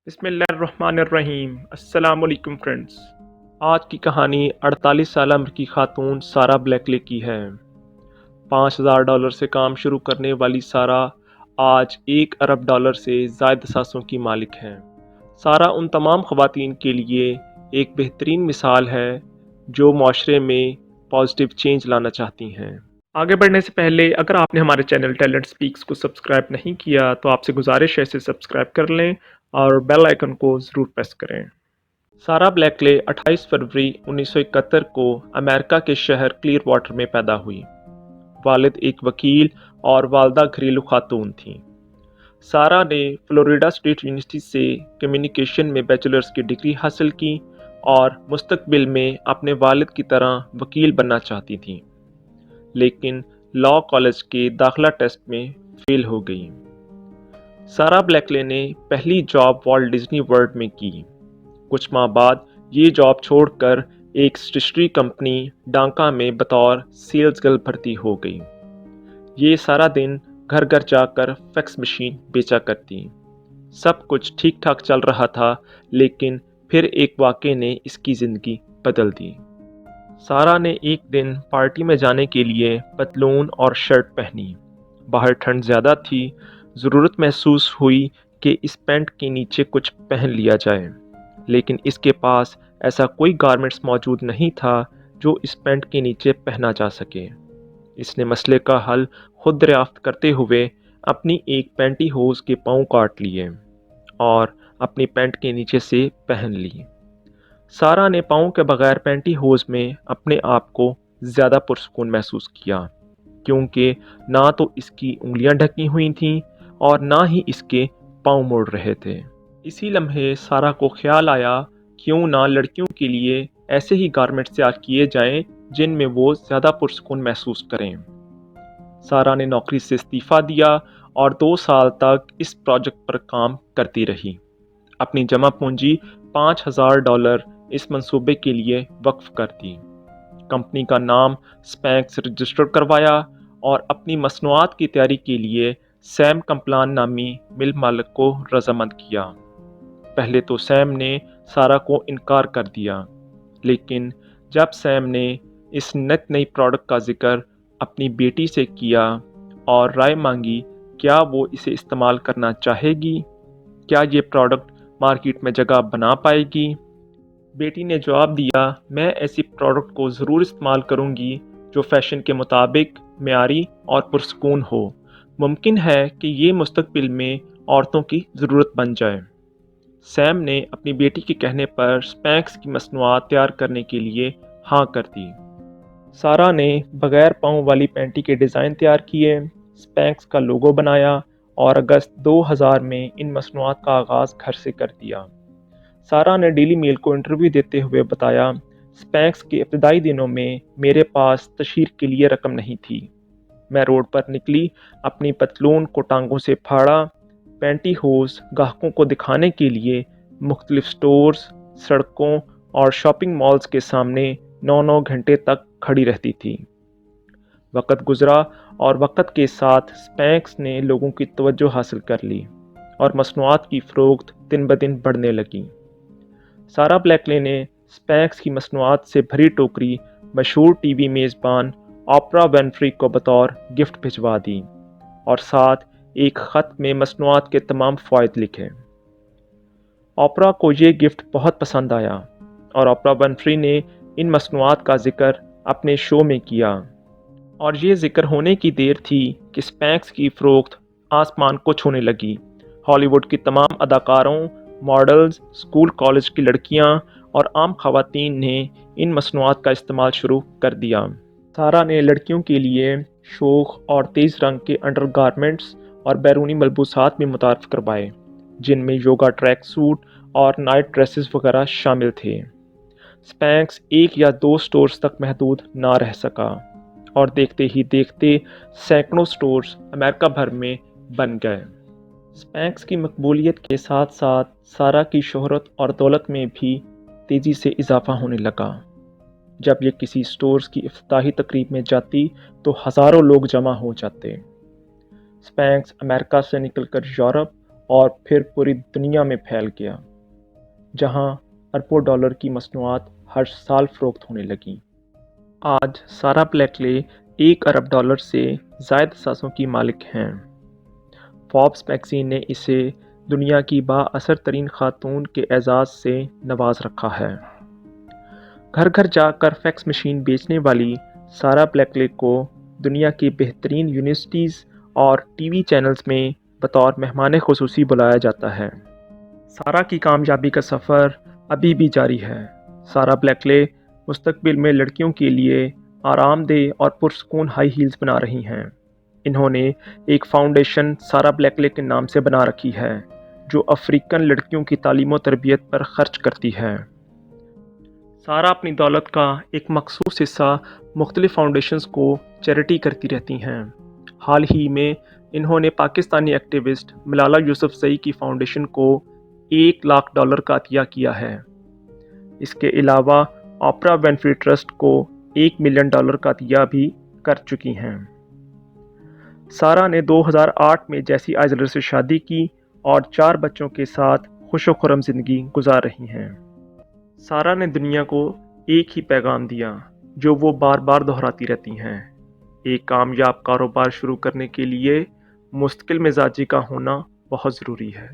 بسم اللہ الرحمن الرحیم۔ السلام علیکم فرینڈز۔ آج کی کہانی 48 سالہ امریکی خاتون سارہ بلیکلے کی ہے۔ $5,000 سے کام شروع کرنے والی سارہ آج $1 ارب سے زائد اثاثوں کی مالک ہیں۔ سارہ ان تمام خواتین کے لیے ایک بہترین مثال ہے جو معاشرے میں پازیٹیو چینج لانا چاہتی ہیں۔ آگے بڑھنے سے پہلے اگر آپ نے ہمارے چینل ٹیلنٹ سپیکس کو سبسکرائب نہیں کیا تو آپ سے گزارش ہے اسے سبسکرائب کر لیں اور بیل آئیکن کو ضرور پریس کریں۔ سارہ بلیکلے 28 فروری 1971 کو امریکہ کے شہر کلیئر واٹر میں پیدا ہوئی۔ والد ایک وکیل اور والدہ گھریلو خاتون تھیں۔ سارہ نے فلوریڈا اسٹیٹ یونیورسٹی سے کمیونیکیشن میں بیچلرز کی ڈگری حاصل کی اور مستقبل میں اپنے والد کی طرح وکیل بننا چاہتی تھیں، لیکن لاء کالج کے داخلہ ٹیسٹ میں فیل ہو گئی۔ سارہ بلیکلے نے پہلی جاب والٹ ڈزنی ورلڈ میں کی۔ کچھ ماہ بعد یہ جاب چھوڑ کر ایک اسٹیشنری کمپنی ڈانکا میں بطور سیلز گرل بھرتی ہو گئی۔ یہ سارا دن گھر گھر جا کر فیکس مشین بیچا کرتی۔ سب کچھ ٹھیک ٹھاک چل رہا تھا، لیکن پھر ایک واقعے نے اس کی زندگی بدل دی۔ سارہ نے ایک دن پارٹی میں جانے کے لیے پتلون اور شرٹ پہنی۔ باہر ٹھنڈ زیادہ تھی۔ ضرورت محسوس ہوئی کہ اس پینٹ کے نیچے کچھ پہن لیا جائے، لیکن اس کے پاس ایسا کوئی گارمنٹس موجود نہیں تھا جو اس پینٹ کے نیچے پہنا جا سکے۔ اس نے مسئلے کا حل خود دریافت کرتے ہوئے اپنی ایک پینٹی ہوز کے پاؤں کاٹ لیے اور اپنی پینٹ کے نیچے سے پہن لی۔ سارہ نے پاؤں کے بغیر پینٹی ہوز میں اپنے آپ کو زیادہ پرسکون محسوس کیا، کیونکہ نہ تو اس کی انگلیاں ڈھکی ہوئی تھیں اور نہ ہی اس کے پاؤں مڑ رہے تھے۔ اسی لمحے سارہ کو خیال آیا کیوں نہ لڑکیوں کے لیے ایسے ہی گارمنٹس تیار کیے جائیں جن میں وہ زیادہ پرسکون محسوس کریں۔ سارہ نے نوکری سے استعفیٰ دیا اور 2 سال تک اس پروجیکٹ پر کام کرتی رہی۔ اپنی جمع پونجی $5,000 اس منصوبے کے لیے وقف کر دی۔ کمپنی کا نام سپینکس رجسٹر کروایا اور اپنی مصنوعات کی تیاری کے لیے سیم کمپلان نامی مل مالک کو رضامند کیا۔ پہلے تو سیم نے سارہ کو انکار کر دیا، لیکن جب سیم نے اس نئی پروڈکٹ کا ذکر اپنی بیٹی سے کیا اور رائے مانگی کیا وہ اسے استعمال کرنا چاہے گی، کیا یہ پروڈکٹ مارکیٹ میں جگہ بنا پائے گی، بیٹی نے جواب دیا، میں ایسی پروڈکٹ کو ضرور استعمال کروں گی جو فیشن کے مطابق معیاری اور پرسکون ہو۔ ممکن ہے کہ یہ مستقبل میں عورتوں کی ضرورت بن جائے۔ سیم نے اپنی بیٹی کے کہنے پر سپینکس کی مصنوعات تیار کرنے کے لیے ہاں کر دی۔ سارہ نے بغیر پاؤں والی پینٹی کے ڈیزائن تیار کیے، سپینکس کا لوگو بنایا اور اگست 2000 میں ان مصنوعات کا آغاز گھر سے کر دیا۔ سارہ نے ڈیلی میل کو انٹرویو دیتے ہوئے بتایا، سپینکس کے ابتدائی دنوں میں میرے پاس تشہیر کے لیے رقم نہیں تھی۔ میں روڈ پر نکلی، اپنی پتلون کو ٹانگوں سے پھاڑا، پینٹی ہوز گاہکوں کو دکھانے کے لیے مختلف سٹورز، سڑکوں اور شاپنگ مالز کے سامنے 9 گھنٹے تک کھڑی رہتی تھی۔ وقت گزرا اور وقت کے ساتھ سپینکس نے لوگوں کی توجہ حاصل کر لی اور مصنوعات کی فروخت دن بدن بڑھنے لگی۔ سارہ بلیکلے نے سپینکس کی مصنوعات سے بھری ٹوکری مشہور ٹی وی میزبان آپرا ونفری کو بطور گفٹ بھجوا دی اور ساتھ ایک خط میں مصنوعات کے تمام فوائد لکھے۔ آپرا کو یہ گفٹ بہت پسند آیا اور آپرا ونفری نے ان مصنوعات کا ذکر اپنے شو میں کیا، اور یہ ذکر ہونے کی دیر تھی کہ سپینکس کی فروخت آسمان کو چھونے لگی۔ ہالی ووڈ کی تمام اداکاروں، ماڈلز، اسکول کالج کی لڑکیاں اور عام خواتین نے ان مصنوعات کا استعمال شروع کر دیا۔ سارہ نے لڑکیوں کے لیے شوخ اور تیز رنگ کے انڈر گارمنٹس اور بیرونی ملبوسات بھی متعارف کروائے، جن میں یوگا ٹریک سوٹ اور نائٹ ڈریسز وغیرہ شامل تھے۔ سپینکس 1 یا 2 سٹورز تک محدود نہ رہ سکا اور دیکھتے ہی دیکھتے سینکڑوں سٹورز امریکہ بھر میں بن گئے۔ سپینکس کی مقبولیت کے ساتھ ساتھ سارہ کی شہرت اور دولت میں بھی تیزی سے اضافہ ہونے لگا۔ جب یہ کسی سٹورز کی افتتاحی تقریب میں جاتی تو ہزاروں لوگ جمع ہو جاتے۔ سپینکس امریکہ سے نکل کر یورپ اور پھر پوری دنیا میں پھیل گیا، جہاں اربوں ڈالر کی مصنوعات ہر سال فروخت ہونے لگیں۔ آج سارا بلیکلے 1 ارب ڈالر سے زائد اثاثوں کی مالک ہیں۔ فوربس میگزین نے اسے دنیا کی با اثر ترین خاتون کے اعزاز سے نواز رکھا ہے۔ گھر گھر جا کر فیکس مشین بیچنے والی سارا بلیکلے کو دنیا کی بہترین یونیورسٹیز اور ٹی وی چینلز میں بطور مہمان خصوصی بلایا جاتا ہے۔ سارا کی کامیابی کا سفر ابھی بھی جاری ہے۔ سارا بلیکلے مستقبل میں لڑکیوں کے لیے آرام دہ اور پرسکون ہائی ہیلز بنا رہی ہیں۔ انہوں نے ایک فاؤنڈیشن سارا بلیکلے کے نام سے بنا رکھی ہے، جو افریقن لڑکیوں کی تعلیم و تربیت پر خرچ کرتی ہے۔ سارا اپنی دولت کا ایک مخصوص حصہ مختلف فاؤنڈیشنز کو چیریٹی کرتی رہتی ہیں۔ حال ہی میں انہوں نے پاکستانی ایکٹیوسٹ ملالہ یوسفزئی کی فاؤنڈیشن کو $1 لاکھ کا عطیہ کیا ہے۔ اس کے علاوہ آپرا ونفری ٹرسٹ کو $1 ملین کا عطیہ بھی کر چکی ہیں۔ سارا نے 2008 میں جیسی آئزلر سے شادی کی اور 4 بچوں کے ساتھ خوش و خرم زندگی گزار رہی ہیں۔ سارا نے دنیا کو ایک ہی پیغام دیا جو وہ بار بار دہراتی رہتی ہیں: ایک کامیاب کاروبار شروع کرنے کے لیے مستقل مزاجی کا ہونا بہت ضروری ہے۔